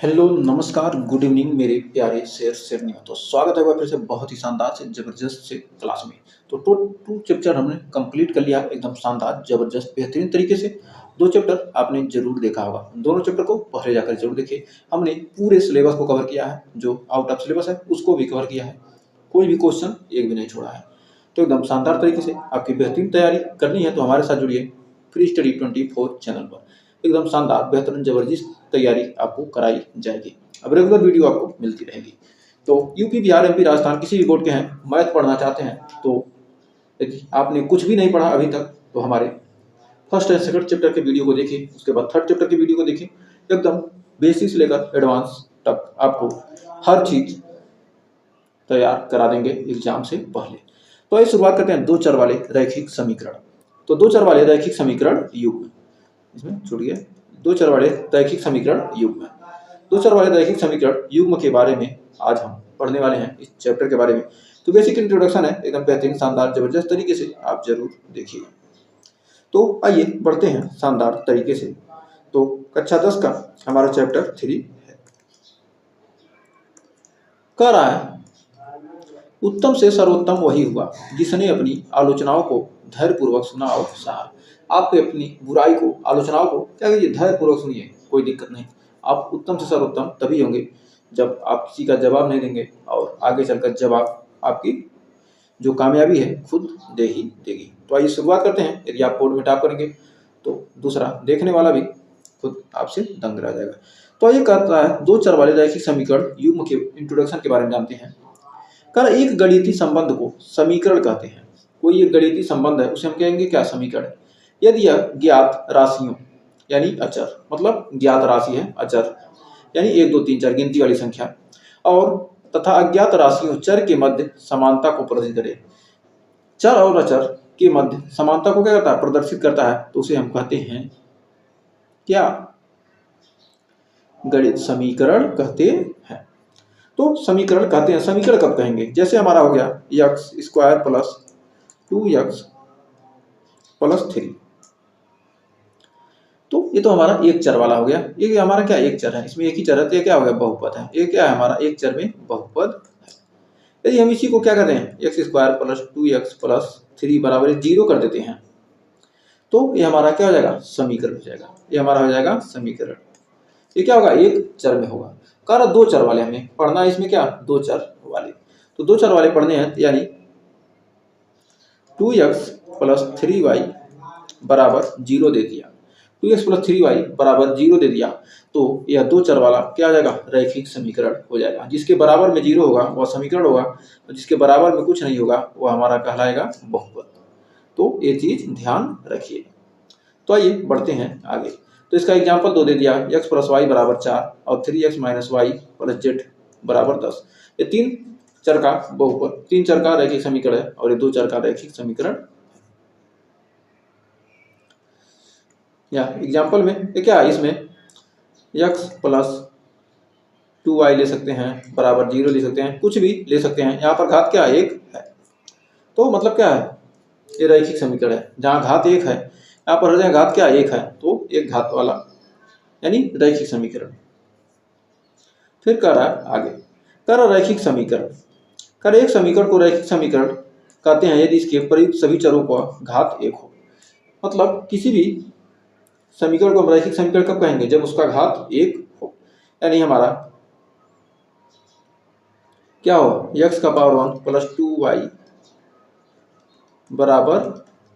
Hello नमस्कार good evening मेरे प्यारे शेर शेरनियों। तो स्वागत है फिर से बहुत ही शानदार से जबरदस्त से क्लास में। तो टू चैप्टर हमने कंप्लीट कर लिया एकदम शानदार जबरदस्त बेहतरीन तरीके से। दो चैप्टर आपने जरूर देखा होगा, दोनों चैप्टर को पहले जाकर जरूर देखिए। हमने पूरे सिलेबस को कवर किया है, जो आउट ऑफ सिलेबस है उसको भी कवर किया है, कोई भी क्वेश्चन एक भी नहीं छोड़ा है। तो एकदम शानदार तरीके से आपकी बेहतरीन तैयारी करनी है तो हमारे साथ जुड़िए फ्री स्टडी 24 चैनल पर। एकदम शानदार बेहतरीन जबरदस्त तैयारी आपको कराई जाएगी। अब रेगुलर वीडियो आपको मिलती रहेगी। तो यूपी बिहार एमपी राजस्थान किसी भी बोर्ड के हैं, मैथ पढ़ना चाहते हैं तो यदि आपने कुछ भी नहीं पढ़ा अभी तक तो हमारे फर्स्ट एंड सेकंड चैप्टर के वीडियो को देखिए, उसके बाद थर्ड चैप्टर के वीडियो को देखिए। एकदम बेसिक से लेकर एडवांस तक आपको हर चीज तैयार करा देंगे एग्जाम से पहले। तो आइए शुरुआत करते हैं दो चर वाले रैखिक समीकरण। तो दो चर वाले रैखिक समीकरण युग्म, इसमें छूटिए दो चर वाले रैखिक समीकरण युग्म। दो चर वाले रैखिक समीकरण युग्म के बारे में आज हम पढ़ने वाले हैं इस चैप्टर के बारे में। तो बेसिक इंट्रोडक्शन है, एकदम बेहतरीन शानदार जबरदस्त तरीके से आप जरूर देखिएगा। तो आइए बढ़ते हैं शानदार तरीके से। तो कक्षा 10 का हमारा चैप्टर 3 है। कह रहा है उत्तम से सर्वोत्तम वही हुआ जिसने अपनी आलोचनाओं को धैर्यपूर्वक सुना और सहा। आप अपनी बुराई को, आलोचनाओं को क्या कीजिए, धैर्यपूर्वक सुनिए, कोई दिक्कत नहीं। आप उत्तम से सर्वोत्तम तभी होंगे जब आप किसी का जवाब नहीं देंगे और आगे चलकर जवाब आपकी जो कामयाबी है खुद दे ही देगी। तो आइए शुरुआत करते हैं। यदि आप बोर्ड में टाइप करेंगे तो दूसरा देखने वाला भी खुद आपसे दंग रह जाएगा। तो आइए कहता है दो चर वाले रैखिक समीकरण युग्म के इंट्रोडक्शन के बारे में जानते हैं। कर एक गणितीय संबंध को समीकरण कहते हैं। कोई एक गणितीय संबंध है उसे हम कहेंगे क्या, समीकरण। यदि यह ज्ञात राशियों यानी अचर, मतलब ज्ञात राशि है अचर यानी 1 2 3 4 गिनती वाली संख्या, और तथा अज्ञात राशियों चर के मध्य समानता को प्रदर्शित करे। चर और अचर के मध्य समानता को क्या करता है, प्रदर्शित करता है। तो उसे हम कहते हैं क्या, गणित समीकरण कहते हैं। तो समीकरण कहते हैं, समीकरण कब कहेंगे, जैसे हमारा हो गया x square plus 2x plus 3। तो ये तो हमारा एक चर वाला हो गया। ये हमारा क्या, एक चर है, इसमें एक ही चर है तो ये क्या हो गया, बहुपद है। ये क्या है हमारा, एक चर में बहुपद है। यदि हम इसी को क्या करते हैं, x square plus 2x plus 3 बराबर 0 कर देते हैं तो ये हमारा क्या हो जाएगा, समीकरण हो जाएगा। ये हमारा हो जाएगा समीकरण। ये क्या होगा, एक चर में होगा। कारण दो चर वाले हमें पढ़ना है, इसमें क्या, दो चर वाले। तो दो चर वाले पढ़ने हैं यानी 2x प्लस 3y बराबर 0 दे दिया, 2x प्लस 3y बराबर 0 दे दिया तो यह दो चर वाला क्या हो जाएगा, रैखिक समीकरण हो जाएगा। जिसके बराबर में 0 होगा वह समीकरण होगा, और जिसके बराबर में कुछ नहीं होगा वह हमारा कहलाएगा बहुपद। तो ये चीज ध्यान रखिए। तो आइए बढ़ते हैं आगे। तो इसका एग्जाम्पल 2 दे दिया, x प्लस वाई बराबर 4 और 3x minus Y plus Z बराबर 10। ये तीन चर का बहुपद, तीन चर का रैखिक समीकरण है और ये दो चर का रैखिक समीकरण। या एग्जाम्पल में ये क्या है, इसमें x प्लस 2y ले सकते हैं बराबर 0 ले सकते हैं, कुछ भी ले सकते हैं। यहाँ पर घात क्या है, 1 है। तो मतलब क्या है, ये रैखिक समीकरण है। जहाँ घात 1 है, यहाँ पर हर जगह घात क्या 1 है, तो एक घात वाला यानी रैखिक समीकरण। फिर कह रहा है आगे, कर रैखिक समीकरण। कर एक समीकरण को रैखिक समीकरण कहते हैं यदि इसके प्रयुक्त सभी चरों का घात 1 हो। मतलब किसी भी समीकरण को हम रैखिक समीकरण कब कहेंगे, जब उसका घात 1 हो। यानी हमारा क्या हो, x का पावर 1 प्लस 2y बराबर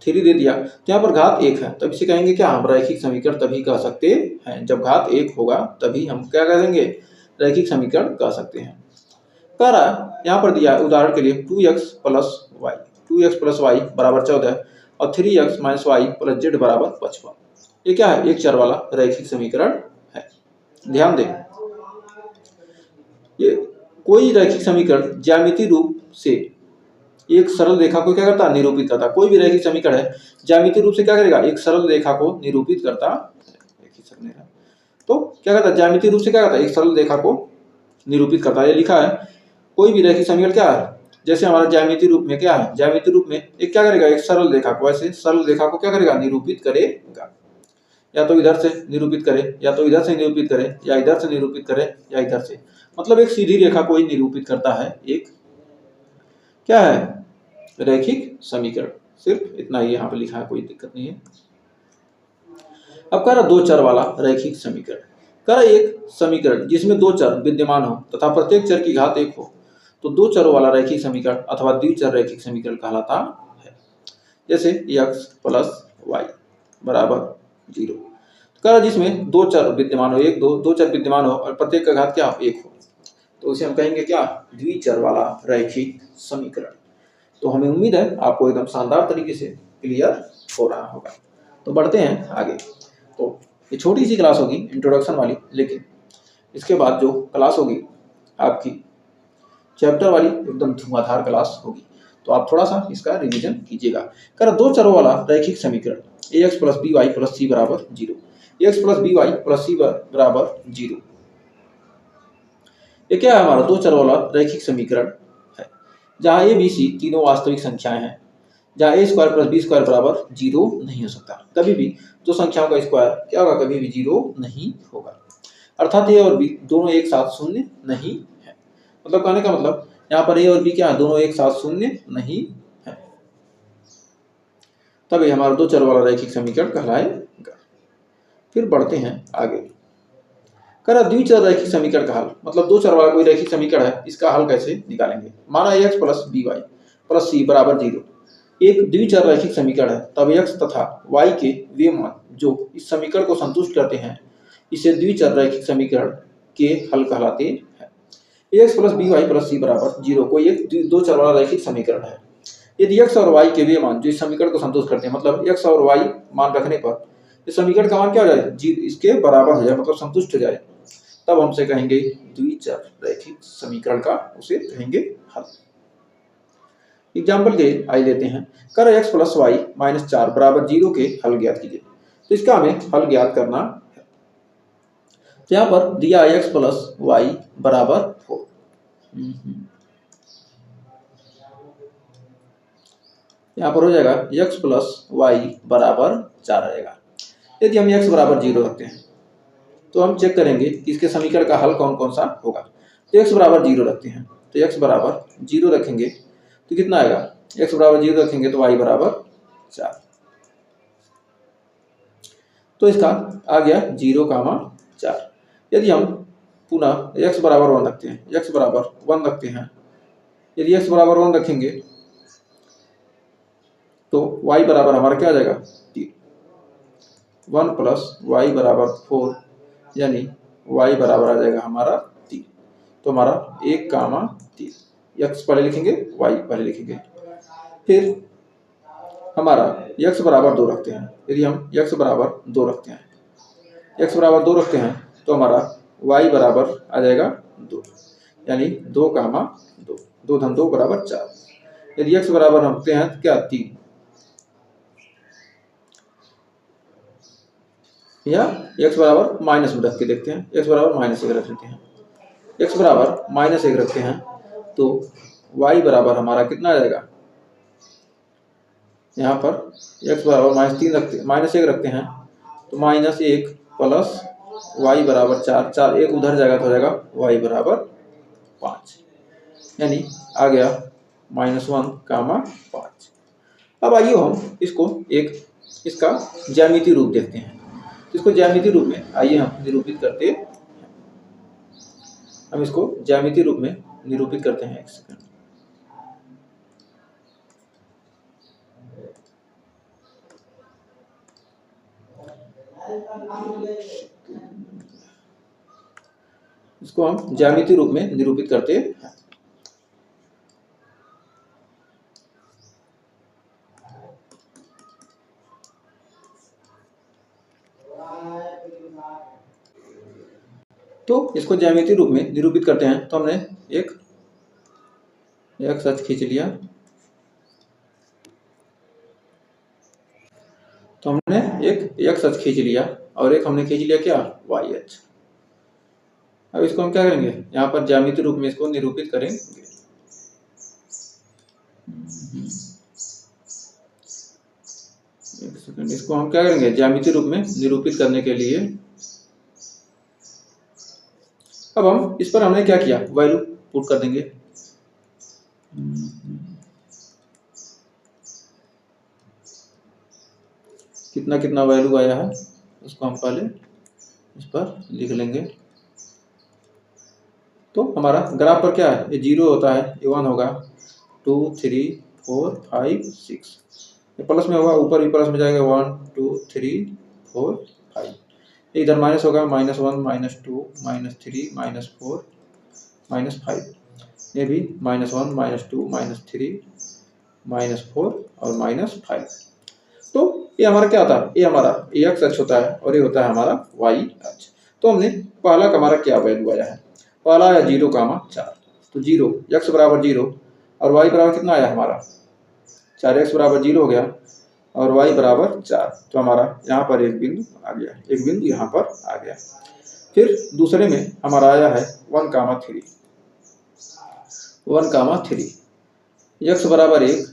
3 दे दिया, तो यहाँ पर घात 1 है तब इसे कहेंगे क्या, हम रैखिक समीकरण तभी कह सकते हैं जब घात 1 होगा, तभी हम क्या कह देंगे, रैखिक समीकरण कह सकते हैं। कह रहा है यहाँ पर दिया उदाहरण के लिए 2x प्लस वाई बराबर 14 और 3x minus Y plus Z बराबर 55। ये क्या है, एक चर वाला रैखिक समीकरण है। ध्यान दें, ये कोई रैखिक समीकरण ज्यामितीय रूप से एक सरल रेखा को क्या करता है, निरूपित करता। कोई भी रैखिक समीकरण है ज्यामितीय रूप से क्या करेगा, एक सरल रेखा को निरूपित करता। तो क्या करता है, ज्यामितीय रूप से क्या करता है, एक सरल रेखा को निरूपित करता है। ये लिखा है कोई भी रैखिक समीकरण क्या है, जैसे हमारा ज्यामितीय रूप में क्या है, ज्यामितीय रूप में एक क्या करेगा, एक सरल रेखा को, ऐसे सरल रेखा को क्या करेगा, निरूपित करेगा। या तो इधर से निरूपित करें, या तो इधर से निरूपित करें, या इधर से निरूपित करें, या इधर से। मतलब एक सीधी रेखा को ही निरूपित करता है एक क्या है, रैखिक समीकरण। सिर्फ इतना ही यहाँ पे लिखा है, कोई दिक्कत नहीं है। अब कह रहा दो चर वाला रैखिक समीकरण। कह रहा एक समीकरण जिसमें दो चर विद्यमान हो तथा प्रत्येक चर की घात 1 हो तो दो चरों वाला रैखिक समीकरण अथवा द्विचर रैखिक समीकरण कहलाता है। जैसे x प्लस वाई बराबर 0। कह रहा जिसमें दो चर विद्यमान हो, दो चर विद्यमान हो और प्रत्येक का घात क्या हो, 1 हो, तो उसे हम कहेंगे क्या, द्विचर वाला रैखिक समीकरण। तो हमें उम्मीद है आपको एकदम शानदार तरीके से क्लियर हो रहा होगा। तो बढ़ते हैं आगे। तो ये छोटी सी क्लास होगी इंट्रोडक्शन वाली, लेकिन इसके बाद जो क्लास होगी आपकी चैप्टर वाली एकदम धुआंधार क्लास होगी। तो आप थोड़ा सा इसका रिवीजन कीजिएगा। कर दो चरों वाला रैखिक समीकरण ax plus b y plus c बराबर 0, x plus b y plus c बराबर 0। ये क्या है, हमारा दो चरों वाला रैखिक समीकरण है जहाँ ए बी सी तीनों वास्तविक संख्याएं हैं, जहाँ ए स्क्वायर प्लस बी स्क्वायर बराबर 0 नहीं हो सकता। कभी भी दो संख्याओं का स्क्वायर क्या होगा, कभी भी 0 नहीं होगा। अर्थात ए और बी दोनों एक साथ शून्य नहीं है। मतलब कहने का मतलब यहाँ पर ए और बी क्या है, दोनों एक साथ शून्य नहीं है, तभी हमारा दो चर वाला रैखिक समीकरण कहलाएगा। फिर बढ़ते हैं आगे। कह द्विचर रैखिक समीकरण का हल, मतलब दो चर वाला कोई रैखिक समीकरण है, इसका हल कैसे निकालेंगे। माना x plus b y plus c बराबर 0 एक द्विचर रैखिक समीकरण है, तब x तथा y के वे मान जो इस समीकरण को संतुष्ट करते हैं इसे द्विचर रैखिक समीकरण के हल कहलाते हैं। x plus b y plus c बराबर 0 कोई एक दो चर वाला रैखिक समीकरण है। यदि x और y के वे मान जो इस समीकरण को संतुष्ट करते हैं, मतलब x और y मान रखने पर इस समीकरण का मान क्या हो जाए, इसके बराबर हो जाए, मतलब संतुष्ट हो जाए, तब हमसे कहेंगे द्विचर रैखिक समीकरण का उसे कहेंगे हल। एग्जाम्पल के आई लेते हैं। कर x प्लस वाई माइनस 4 बराबर 0 के हल ज्ञात कीजिए। तो इसका हमें हल ज्ञात करना है। तो यहाँ पर दिया x प्लस वाई बराबर 4। यहाँ पर हो जाएगा x प्लस वाई बराबर 4 आएगा। यदि हम x बराबर 0 रखते हैं तो हम चेक करेंगे कि इसके समीकरण का हल कौन कौन सा होगा। तो x बराबर 0 रखते हैं, तो x बराबर 0 रखेंगे तो कितना आएगा, x बराबर 0 रखेंगे तो y बराबर 4। तो इसका आ गया 0,4। यदि हम पुनः x बराबर 1 रखते हैं, x बराबर 1 रखते हैं, यदि x बराबर 1 रखेंगे तो y बराबर हमारा क्या आ जाएगा 3। 1 प्लस वाई बराबर 4 यानी y बराबर आ जाएगा हमारा 3। तो हमारा 1,3 x पहले लिखेंगे, y पहले लिखेंगे। फिर हमारा x बराबर 2 रखते हैं। यदि हम x बराबर 2 रखते हैं, x बराबर 2 रखते हैं तो हमारा y बराबर आ जाएगा 2 यानी 2,2 2 धन 2 बराबर 4। यदि x बराबर रखते हैं तो क्या 3, या x बराबर माइनस में रख के देखते हैं, x बराबर -1 रख लेते हैं, x बराबर -1 रखते हैं तो y बराबर हमारा कितना आ जाएगा, यहाँ पर x बराबर -1 रखते हैं तो -1 प्लस y बराबर 4, 4 एक उधर जाएगा तो हो जाएगा y बराबर 5 यानी आ गया -1,5। अब आइए हम इसको इसका ज्यामितीय रूप देखते हैं। इसको ज्यामितीय रूप में आइए हम निरूपित करते हैं। हम इसको ज्यामितीय रूप में निरूपित करते हैं। एक सेकंड, इसको हम ज्यामितीय रूप में निरूपित करते हैं। तो इसको ज्यामितीय रूप में निरूपित करते हैं। तो हमने एक अक्ष खींच लिया, तो हमने एक x अक्ष खींच लिया और एक हमने खींच लिया क्या, y अक्ष। अब इसको हम क्या करेंगे, यहाँ पर ज्यामितीय रूप में इसको निरूपित करेंगे। एक सेकंड, इसको हम क्या करेंगे, ज्यामितीय रूप में निरूपित करने के लिए अब हम इस पर हमने क्या किया, वैल्यू पुट कर देंगे। कितना कितना वैल्यू आया है उसको हम पहले इस पर लिख लेंगे। तो हमारा ग्राफ पर क्या है, ये 0 होता है, ये 1 होगा, 2 3 4 5 6, ये प्लस में होगा, ऊपर भी प्लस में जाएगा, 1 2 3 4 5, इधर माइनस होगा, -1 -2 -3 -4 -5, ये भी -1 -2 -3 -4 और -5। तो ये हमारा क्या होता है, ये हमारा x अक्ष होता है और ये होता है हमारा y अक्ष। तो हमने पहला का हमारा क्या वैल्यू आया है, पहला आया 0,4, तो 0 x बराबर 0 और y बराबर कितना आया हमारा 4x बराबर 0 हो गया और y बराबर 4, तो हमारा यहाँ पर एक बिंदु आ गया, एक बिंदु यहाँ पर आ गया। फिर दूसरे में हमारा आया है 1,3, 1,3, x बराबर 1,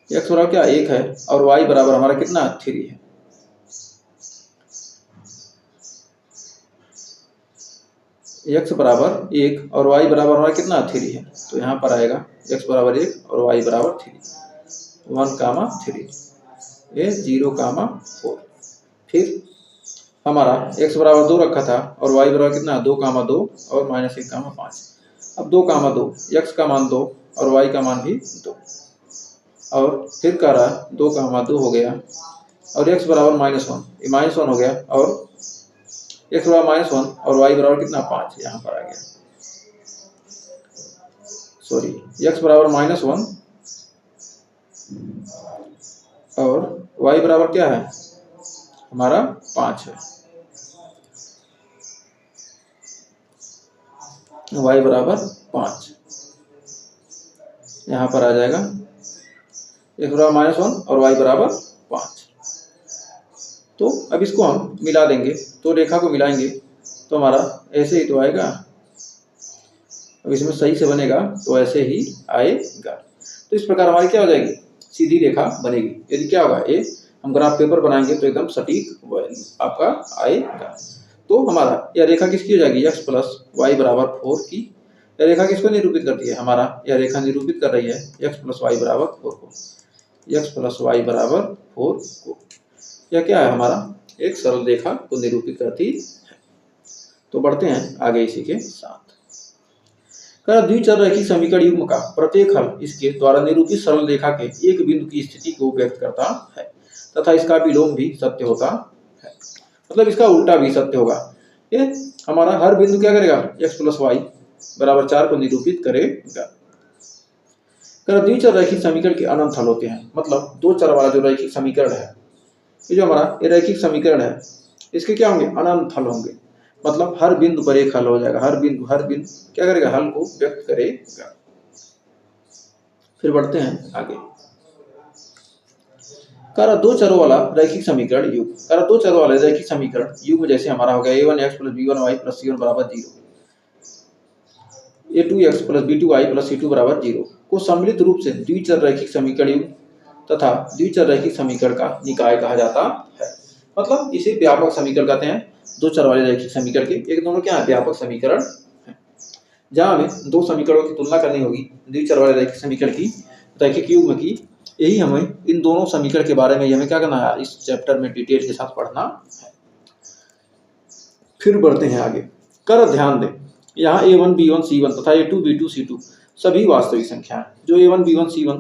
x बराबर क्या 1 है और y बराबर हमारा कितना 3 है। x बराबर 1 और y बराबर हमारा कितना 3 है, तो यहाँ पर आएगा x बराबर 1 और y बराबर 3, 1,3, ये 0,4। फिर हमारा x बराबर 2 रखा था और y बराबर कितना 2,2 और -1,5। अब 2,2, x का मान 2 और y का मान भी 2, और फिर कह रहा 2,2 हो गया और x बराबर -1, ये -1 हो गया और x बराबर -1 और y बराबर कितना 5, यहाँ पर आ गया, सॉरी, x बराबर -1 और y बराबर क्या है हमारा 5 है, y बराबर 5 यहाँ पर आ जाएगा, x बराबर -1 और y बराबर 5। तो अब इसको हम मिला देंगे, तो रेखा को मिलाएंगे तो हमारा ऐसे ही तो आएगा, अब इसमें सही से बनेगा तो ऐसे ही आएगा। तो इस प्रकार हमारी क्या हो जाएगी, सीधी रेखा बनेगी। यदि क्या होगा, ये हम ग्राफ पेपर बनाएंगे तो एकदम सटीक वैल्यू आपका आएगा। तो हमारा यह रेखा किसकी हो जाएगी, x प्लस वाई बराबर 4 की। यह रेखा किसको निरूपित करती है, हमारा यह रेखा निरूपित कर रही है x प्लस वाई बराबर 4 को, x प्लस वाई बराबर 4 को। यह क्या है, हमारा एक सरल रेखा को निरूपित करती है। तो बढ़ते हैं आगे इसी के साथ। द्विचर रैखिक समीकरण युग्म का प्रत्येक हल इसके द्वारा निरूपित सरल रेखा के एक बिंदु की स्थिति को व्यक्त करता है तथा इसका विलोम भी सत्य होता है, मतलब इसका उल्टा भी सत्य होगा। ये हमारा हर बिंदु क्या करेगा, x प्लस वाई बराबर 4 को निरूपित करेगा। द्विचर रैखिक समीकरण के अनंत हल होते हैं, मतलब दो चर वाला जो रैखिक समीकरण है, ये जो हमारा ये रैखिक समीकरण है, इसके क्या होंगे, अनंत हल होंगे, मतलब हर बिंदु पर एक हल हो जाएगा, हर बिंदु क्या करेगा, हल को व्यक्त करेगा। फिर बढ़ते हैं आगे। दो चरों वाला रैखिक समीकरण युग्म। दो चरों वाले रैखिक समीकरण युग्म जैसे हमारा हो गया a1x plus b1y plus c1 बराबर 0, a2x plus b2y plus c2 बराबर 0 को सम्मिलित रूप से द्विचर रैखिक समीकरण युग्म तथा द्विचर रैखिक समीकरण का निकाय कहा जाता है। मतलब इसे व्यापक समीकरण कहते हैं। दो चर वाले रैखिक समीकरण के एक दोनों क्या है, व्यापक समीकरण है। जहां हमें दो समीकरणों की तुलना करनी होगी, द्विचर वाले रैखिक समीकरण की, रैखिक युग्म की, यही हमें इन दोनों समीकरण के बारे में हमें क्या करना है, इस चैप्टर में डिटेल के साथ पढ़ना है। फिर बढ़ते हैं आगे। ध्यान दें, यहाँ a1 b1 c1 तथा a2 b2 c2 सभी वास्तविक संख्याएं, जो a1 b1 c1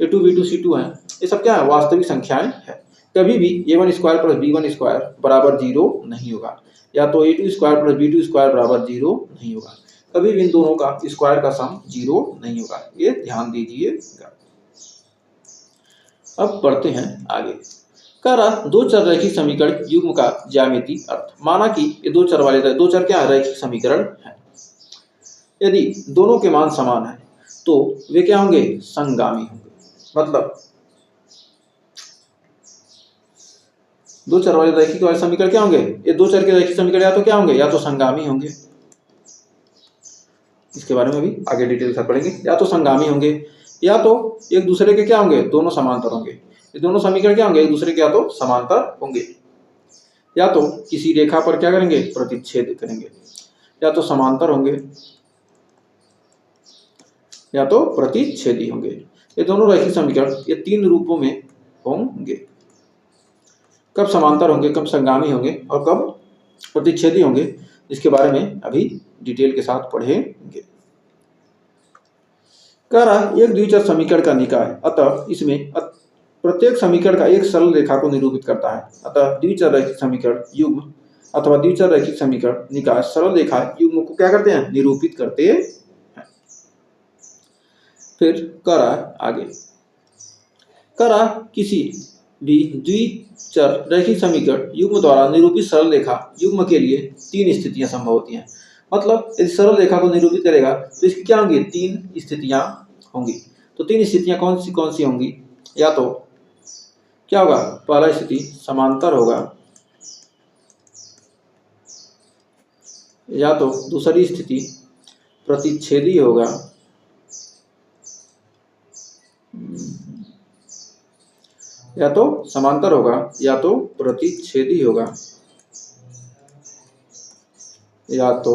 a2 b2 c2 हैं, ये सब क्या है, वास्तविक संख्याएं हैं। कभी भी a1 square plus b1 square बराबर 0 नहीं होगा, या तो a2 square plus b2 square बराबर 0 नहीं होगा। कभी भी इन दोनों का स्क्वायर का सम 0 नहीं होगा, ये ध्यान दीजिएगा। अब बढ़ते हैं आगे। दो चर रैखिक समीकरण युग्म का ज्यामितीय अर्थ। माना कि ये दो चर वाले दो चर क्या है, रैखिक समीकरण है। यदि दोनों के मान समान है तो वे क्या होंगे, संगामी होंगे। मतलब दो चर वाले रैखिक वाले समीकरण क्या होंगे, ये दो चर के रैखिक समीकरण या तो क्या होंगे, या तो संगामी होंगे, इसके बारे में भी आगे डिटेल से पढ़ेंगे। या तो संगामी होंगे, या तो एक दूसरे के क्या होंगे, दोनों समांतर होंगे। ये दोनों समीकरण क्या होंगे, एक दूसरे के या तो समांतर होंगे, या तो किसी रेखा पर क्या करेंगे, प्रतिच्छेद करेंगे, या तो समांतर होंगे या तो प्रतिच्छेदी होंगे। ये दोनों रैखिक समीकरण ये तीन रूपों में होंगे। कब समांतर होंगे, कब संगामी होंगे और कब प्रतिच्छेदी होंगे, इसके बारे में अभी डिटेल के साथ पढ़ेंगे। कह रहा है एक द्विचर समीकरण का निकाय, अतः इसमें प्रत्येक समीकरण का एक सरल रेखा को निरूपित करता है। अतः द्विचर रैखिक समीकरण युग्म अथवा द्विचर रैखिक समीकरण निकाय सरल रेखा युग्म को क्या करते हैं, निरूपित करते हैं। फिर कह रहा है आगे, कह रहा किसी भी द्विचर रैखिक समीकरण युग्म द्वारा निरूपित सरल रेखा युग्म के लिए तीन स्थितियां संभव होती हैं। मतलब यदि सरल रेखा को निरूपित करेगा तो इसकी क्या होंगी, तीन स्थितियां होंगी। तो तीन स्थितियां कौन सी होंगी, या तो क्या होगा, पहला स्थिति समांतर होगा, या तो दूसरी स्थिति प्रतिच्छेदी होगा, या तो समांतर होगा या तो प्रतिच्छेदी होगा, या तो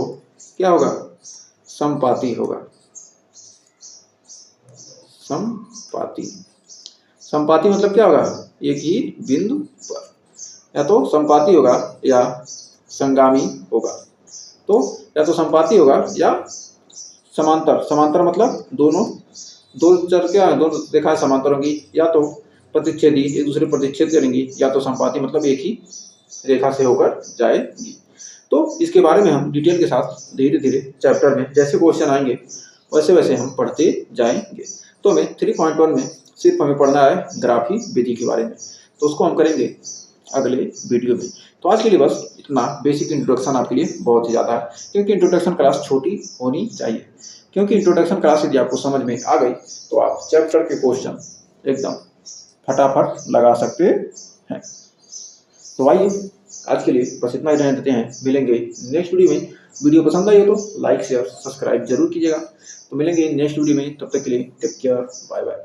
क्या होगा, समपाती होगा। समपाती मतलब क्या होगा, एक ही बिंदु पर, या तो समपाती होगा या संगामी होगा। तो या तो समपाती होगा या समांतर मतलब दो चर क्या है, दोनों रेखाएं समांतर होंगी, या तो प्रतिच्छेदी एक दूसरे प्रतिच्छेद करेंगी, या तो समपाती मतलब एक ही रेखा से होकर जाएगी। तो इसके बारे में हम डिटेल के साथ धीरे धीरे चैप्टर में जैसे क्वेश्चन आएंगे वैसे वैसे हम पढ़ते जाएंगे। तो हमें 3.1 में सिर्फ हमें पढ़ना है ग्राफी विधि के बारे में, तो उसको हम करेंगे अगले वीडियो में। तो आज के लिए बस इतना बेसिक इंट्रोडक्शन आपके लिए बहुत ही ज़्यादा है, क्योंकि इंट्रोडक्शन क्लास छोटी होनी चाहिए। क्योंकि इंट्रोडक्शन क्लास यदि आपको समझ में आ गई तो आप चैप्टर के क्वेश्चन एकदम फटाफट लगा सकते हैं। तो आइए आज के लिए बस इतना ही रहने देते हैं, मिलेंगे नेक्स्ट वीडियो में। वीडियो पसंद आई हो तो लाइक शेयर सब्सक्राइब जरूर कीजिएगा। तो मिलेंगे नेक्स्ट वीडियो में, तब तक के लिए टेक केयर, बाय बाय।